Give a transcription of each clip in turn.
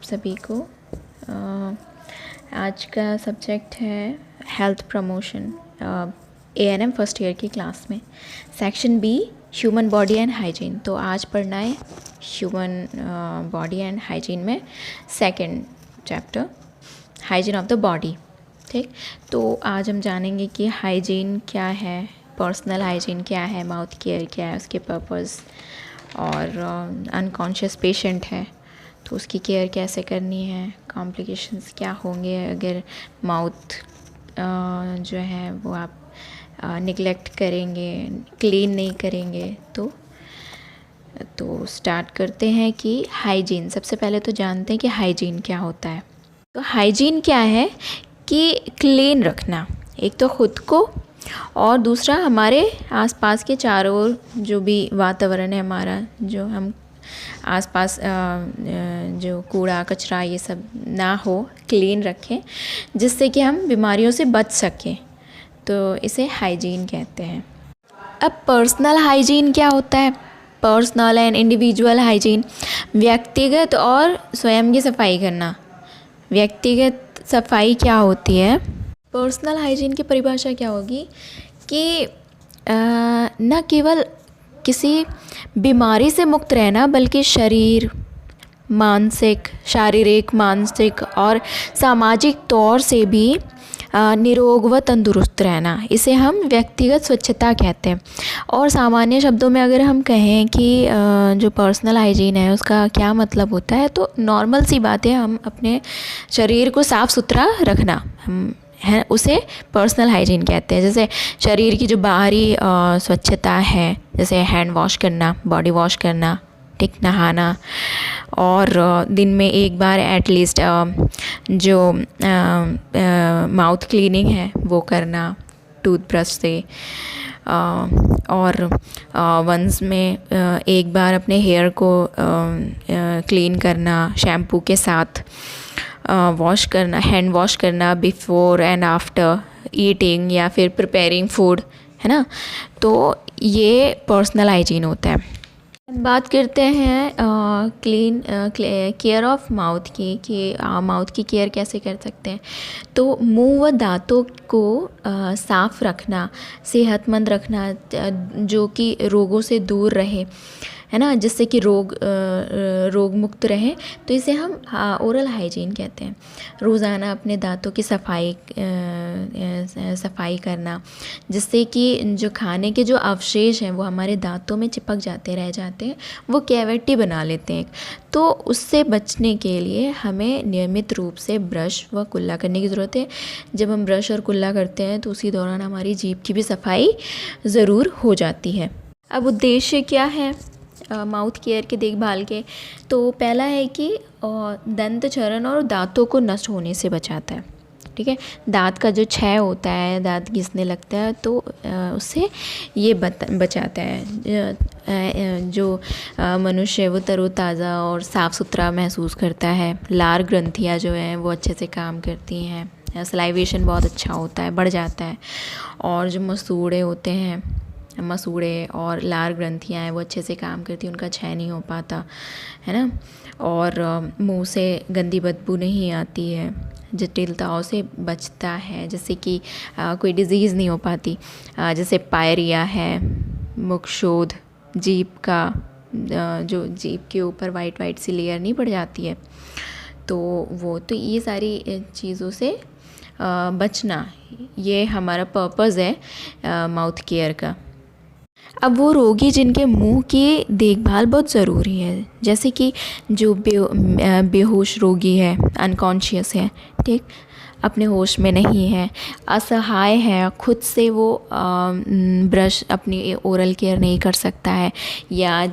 सभी को आज का सब्जेक्ट है health promotion ANM first year की क्लास में section be human body and hygiene. तो आज पढ़ना है ह्यूमन बॉडी एंड हाइजीन में second chapter hygiene of the body. ठीक, तो आज हम जानेंगे कि हाइजीन क्या है, पर्सनल हाइजीन क्या है, माउथ केयर क्या है, उसके पर्पस, और अनकॉन्शियस पेशेंट है तो उसकी केयर कैसे करनी है, कॉम्प्लिकेशंस क्या होंगे अगर माउथ जो है वो आप निगलेक्ट करेंगे, क्लीन नहीं करेंगे। तो स्टार्ट करते हैं कि हाइजीन। सबसे पहले तो जानते हैं कि हाइजीन क्या होता है। तो हाइजीन क्या है कि क्लीन रखना, एक तो खुद को और दूसरा हमारे आसपास के चारों ओर जो भी वातावरण है हमारा, जो हम आसपास जो कूड़ा कचरा ये सब ना हो, क्लीन रखें जिससे कि हम बीमारियों से बच सकें। तो इसे हाइजीन कहते हैं। अब पर्सनल हाइजीन क्या होता है? पर्सनल एंड इंडिविजुअल हाइजीन, व्यक्तिगत और स्वयं की सफाई करना। व्यक्तिगत सफाई क्या होती है? पर्सनल हाइजीन की परिभाषा क्या होगी कि न केवल किसी बीमारी से मुक्त रहना बल्कि शारीरिक, मानसिक और सामाजिक तौर से भी निरोग व तंदुरुस्त रहना, इसे हम व्यक्तिगत स्वच्छता कहते हैं। और सामान्य शब्दों में अगर हम कहें कि जो पर्सनल हाइजीन है उसका क्या मतलब होता है, तो नॉर्मल सी बात है, हम अपने शरीर को साफ़ सुथरा रखना हम है, उसे पर्सनल हाइजीन कहते हैं। जैसे शरीर की जो बाहरी स्वच्छता है, जैसे हैंड वॉश करना, बॉडी वॉश करना, ठीक, नहाना, और दिन में एक बार एटलीस्ट जो माउथ क्लीनिंग है वो करना टूथब्रश से, और वंस में एक बार अपने हेयर को क्लीन करना, शैम्पू के साथ वॉश करना, हैंड वॉश करना बिफोर एंड आफ्टर ईटिंग या फिर प्रिपेयरिंग फूड, है ना। तो ये पर्सनल हाइजीन होता है। बात करते हैं केयर ऑफ माउथ की, कि माउथ की केयर कैसे कर सकते हैं। तो मुंह व दांतों को साफ़ रखना, सेहतमंद रखना, जो कि रोगों से दूर रहे, है ना, जिससे कि रोग मुक्त रहे, तो इसे हम ओरल हाइजीन कहते हैं। रोज़ाना अपने दांतों की सफाई करना, जिससे कि जो खाने के जो अवशेष हैं वो हमारे दांतों में चिपक जाते रह जाते हैं, वो कैविटी बना लेते हैं। तो उससे बचने के लिए हमें नियमित रूप से ब्रश व कुल्ला करने की ज़रूरत है। जब हम ब्रश और कुल्ला करते हैं तो उसी दौरान हमारी जीभ की भी सफाई ज़रूर हो जाती है। अब उद्देश्य क्या है माउथ केयर के देखभाल के? तो पहला है कि दंत क्षरण और दांतों को नष्ट होने से बचाता है। ठीक है, दांत का जो क्षय होता है, दांत घिसने लगता है, तो उससे ये बचाता है। जो मनुष्य वो तरोताज़ा और साफ़ सुथरा महसूस करता है। लार ग्रंथियाँ जो हैं वो अच्छे से काम करती हैं, सलाइवेशन बहुत अच्छा होता है, बढ़ जाता है। और जो मसूड़े और लार ग्रंथियाँ हैं वो अच्छे से काम करती हैं, उनका क्षय नहीं हो पाता, है ना। और मुंह से गंदी बदबू नहीं आती है, जटिलताओं से बचता है, जैसे कि कोई डिज़ीज़ नहीं हो पाती, जैसे पायरिया है, मुखशोथ, जो जीभ के ऊपर वाइट सी लेयर नहीं पड़ जाती है, तो ये सारी चीज़ों से बचना, ये हमारा पर्पस है माउथ केयर का। अब वो रोगी जिनके मुंह की देखभाल बहुत ज़रूरी है, जैसे कि जो बेहोश रोगी है, अनकॉन्शियस है, ठीक, अपने होश में नहीं है, असहाय है, खुद से वो ब्रश अपनी ओरल केयर नहीं कर सकता है, या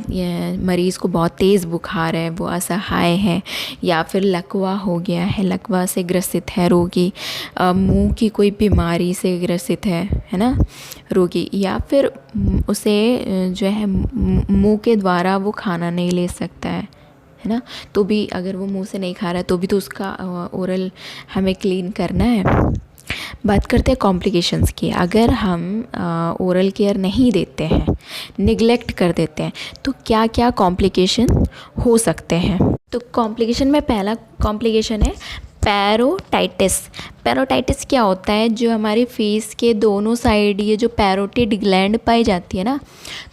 मरीज़ को बहुत तेज़ बुखार है, वो असहाय है, या फिर लकवा हो गया है, लकवा से ग्रसित है रोगी, मुंह की कोई बीमारी से ग्रसित है ना रोगी, या फिर उसे जो है मुंह के द्वारा वो खाना नहीं ले सकता है ना, तो भी अगर वो मुंह से नहीं खा रहा है तो भी तो उसका ओरल हमें क्लीन करना है। बात करते हैं कॉम्प्लिकेशंस की। अगर हम ओरल केयर नहीं देते हैं, निगलेक्ट कर देते हैं, तो क्या क्या कॉम्प्लिकेशन हो सकते हैं। तो कॉम्प्लिकेशन में पहला कॉम्प्लिकेशन है पैरोटाइटिस। पैरोटाइटिस क्या होता है, जो हमारे फेस के दोनों साइड ये जो पैरोटिड ग्लैंड पाई जाती है ना,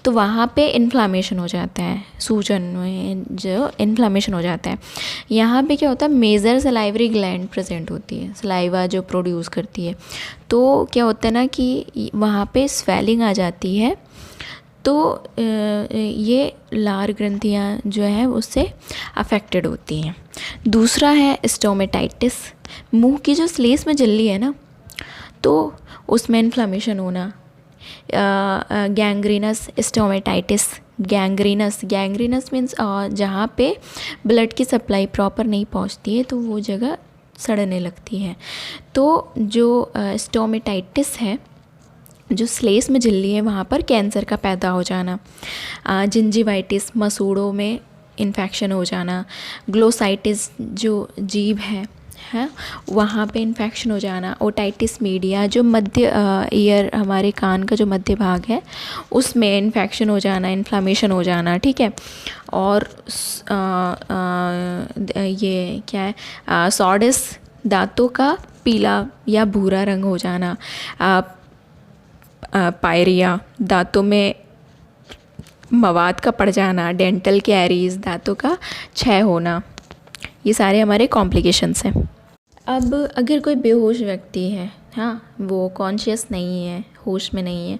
तो वहाँ पे इन्फ्लामेशन हो जाता है, सूजन में जो इन्फ्लामेशन हो जाता है। यहाँ पे क्या होता है, मेजर सलाइवरी ग्लैंड प्रेजेंट होती है, सलाइवा जो प्रोड्यूस करती है। तो क्या होता है ना कि वहाँ पे स्वेलिंग आ जाती है, तो ये लार ग्रंथियाँ जो है उससे अफेक्टेड होती हैं। दूसरा है स्टोमेटाइटिस। मुंह की जो स्लेस में झिल्ली है ना, तो उसमें इन्फ्लामेशन होना। Gangrenous stomatitis. गैंग्रीनस मीन्स जहाँ पे ब्लड की सप्लाई प्रॉपर नहीं पहुँचती है, तो वो जगह सड़ने लगती है। तो जो स्टोमेटाइटिस है, जो स्लेस में झिल्ली है, वहाँ पर कैंसर का पैदा हो जाना। जिंजिवाइटिस, मसूड़ों में इन्फेक्शन हो जाना। ग्लोसाइटिस, जो जीभ है वहाँ पे इन्फेक्शन हो जाना। ओटाइटिस मीडिया, जो मध्य ईयर, हमारे कान का जो मध्य भाग है, उसमें इन्फेक्शन हो जाना, इन्फ्लामेशन हो जाना, ठीक है। और ये क्या है, सॉडिस, दांतों का पीला या भूरा रंग हो जाना। पायरिया, दांतों में मवाद का पड़ जाना। डेंटल कैरीज, दांतों का क्षय होना। ये सारे हमारे कॉम्प्लिकेशंस हैं। अब अगर कोई बेहोश व्यक्ति है, हाँ, वो कॉन्शियस नहीं है, होश में नहीं है,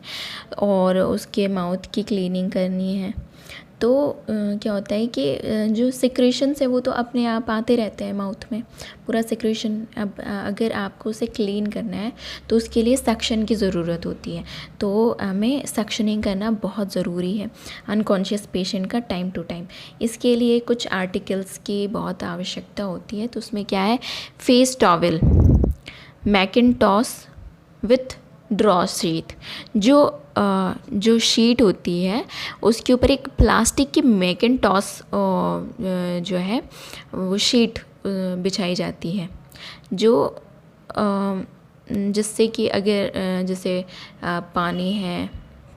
और उसके माउथ की क्लीनिंग करनी है, तो क्या होता है कि जो सिक्रेशंस है वो तो अपने आप आते रहते हैं माउथ में, पूरा सिक्रेशन। अब अगर आपको उसे क्लीन करना है तो उसके लिए सक्शन की ज़रूरत होती है, तो हमें सक्शनिंग करना बहुत ज़रूरी है अनकॉन्शियस पेशेंट का टाइम टू टाइम। इसके लिए कुछ आर्टिकल्स की बहुत आवश्यकता होती है। तो उसमें क्या है, face towel, mackintosh with draw sheet. जो शीट होती है उसके ऊपर एक प्लास्टिक की मैकिनटॉस जो है वो शीट बिछाई जाती है, जो जिससे कि अगर जैसे पानी है,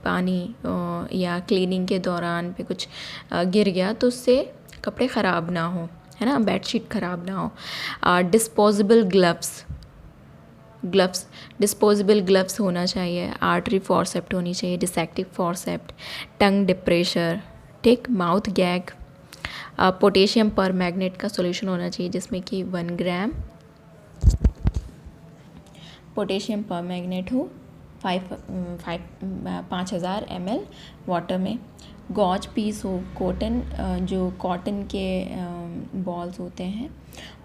पानी या क्लीनिंग के दौरान पे कुछ गिर गया तो उससे कपड़े ख़राब ना हो, है ना, बेडशीट ख़राब ना हो। डिस्पोजेबल ग्लव्स, डिस्पोजेबल ग्लव्स होना चाहिए। आर्टरी फॉरसेप्ट होनी चाहिए, डिसेक्टिव फॉरसेप्ट, टंग डिप्रेशर, ठीक, माउथ गैग। पोटेशियम पर मैग्नेट का सॉल्यूशन होना चाहिए, जिसमें कि 1 ग्राम पोटेशियम पर मैग्नेट हो 5000 ml वाटर में। गॉज पीस हो, कॉटन, जो कॉटन के बॉल्स होते हैं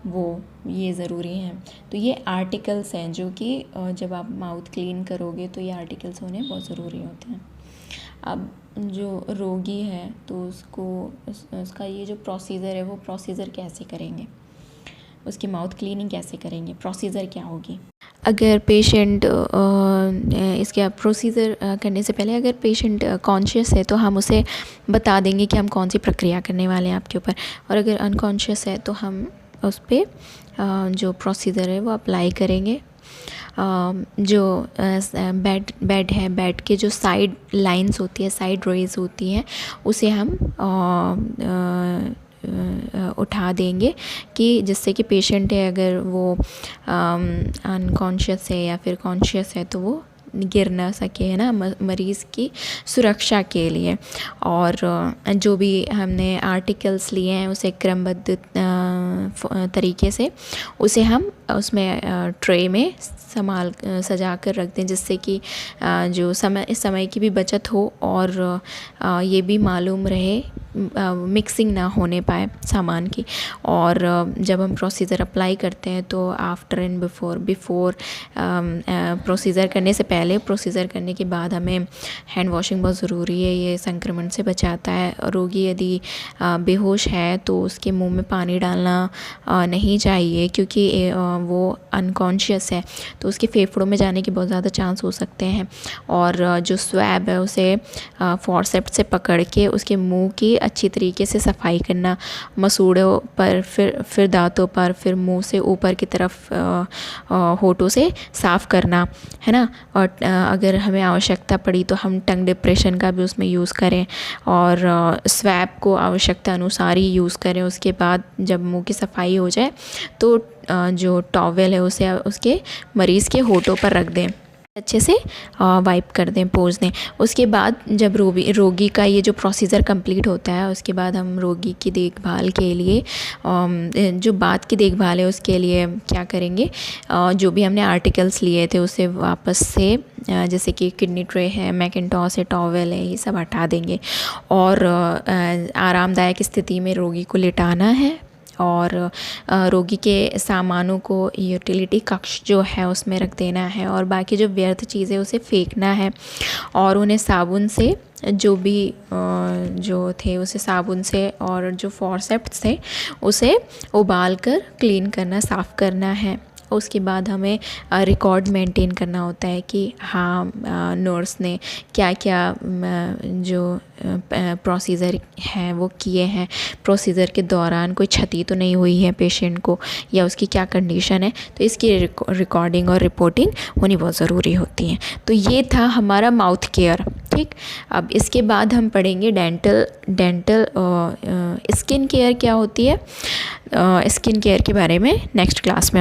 वो, ये ज़रूरी हैं। तो ये आर्टिकल्स हैं जो कि जब आप माउथ क्लीन करोगे तो ये आर्टिकल्स होने बहुत ज़रूरी होते हैं। अब जो रोगी है तो उसका ये जो प्रोसीजर है वो प्रोसीजर कैसे करेंगे, उसकी माउथ क्लीनिंग कैसे करेंगे, प्रोसीजर क्या होगी। अगर पेशेंट इसके प्रोसीजर करने से पहले अगर पेशेंट कॉन्शियस है तो हम उसे बता देंगे कि हम कौन सी प्रक्रिया करने वाले हैं आपके ऊपर, और अगर अनकॉन्शियस है तो हम उस पर जो प्रोसीजर है वो अप्लाई करेंगे। जो बेड है, बेड के जो साइड लाइंस होती है, साइड रेज होती हैं, उसे हम उठा देंगे कि जिससे कि पेशेंट है अगर वो अनकॉन्शियस है या फिर कॉन्शियस है तो वो गिर ना सके, है ना, मरीज़ की सुरक्षा के लिए। और जो भी हमने आर्टिकल्स लिए हैं उसे क्रमबद्ध तरीके से उसे हम उसमें ट्रे में सजा कर रख दें, जिससे कि जो समय की भी बचत हो और ये भी मालूम रहे, मिक्सिंग ना होने पाए सामान की। और जब हम प्रोसीजर अप्लाई करते हैं तो आफ्टर एंड बिफोर प्रोसीजर करने से पहले, प्रोसीजर करने के बाद हमें हैंड वॉशिंग बहुत ज़रूरी है, ये संक्रमण से बचाता है। रोगी यदि बेहोश है तो उसके मुंह में पानी डालना नहीं चाहिए, क्योंकि वो अनकॉन्शियस है तो उसके फेफड़ों में जाने के बहुत ज़्यादा चांस हो सकते हैं। और जो स्वैब है उसे फॉरसेप्ट से पकड़ के उसके मुंह की अच्छी तरीके से सफाई करना, मसूड़ों पर, फिर दांतों पर, फिर मुंह से ऊपर की तरफ होठों से साफ़ करना, है ना। और अगर हमें आवश्यकता पड़ी तो हम टंग डिप्रेशन का भी उसमें यूज़ करें और स्वैब को आवश्यकता अनुसार ही यूज़ करें। उसके बाद जब मुंह की सफाई हो जाए तो जो टॉवेल है उसे उसके मरीज़ के होठों पर रख दें, अच्छे से वाइप कर दें, पोंछ दें। उसके बाद जब रोगी का ये जो प्रोसीजर कंप्लीट होता है उसके बाद हम रोगी की देखभाल के लिए जो बाद की देखभाल है उसके लिए क्या करेंगे, जो भी हमने आर्टिकल्स लिए थे उसे वापस से जैसे कि किडनी ट्रे है, मैकिन्टॉस है, टॉवेल है, ये सब हटा देंगे और आरामदायक स्थिति में रोगी को लिटाना है और रोगी के सामानों को यूटिलिटी कक्ष जो है उसमें रख देना है और बाकी जो व्यर्थ चीज़ें उसे फेंकना है और उन्हें साबुन से जो भी जो थे उसे साबुन से और जो फॉरसेप्स थे उसे उबाल कर क्लीन करना, साफ़ करना है। उसके बाद हमें रिकॉर्ड मेंटेन करना होता है कि हाँ नर्स ने क्या क्या जो प्रोसीजर हैं वो किए हैं, प्रोसीजर के दौरान कोई क्षति तो नहीं हुई है पेशेंट को या उसकी क्या कंडीशन है, तो इसकी रिकॉर्डिंग और रिपोर्टिंग होनी बहुत ज़रूरी होती है। तो ये था हमारा माउथ केयर। ठीक, अब इसके बाद हम पढ़ेंगे डेंटल स्किन केयर क्या होती है। स्किन केयर के बारे में नेक्स्ट क्लास में हम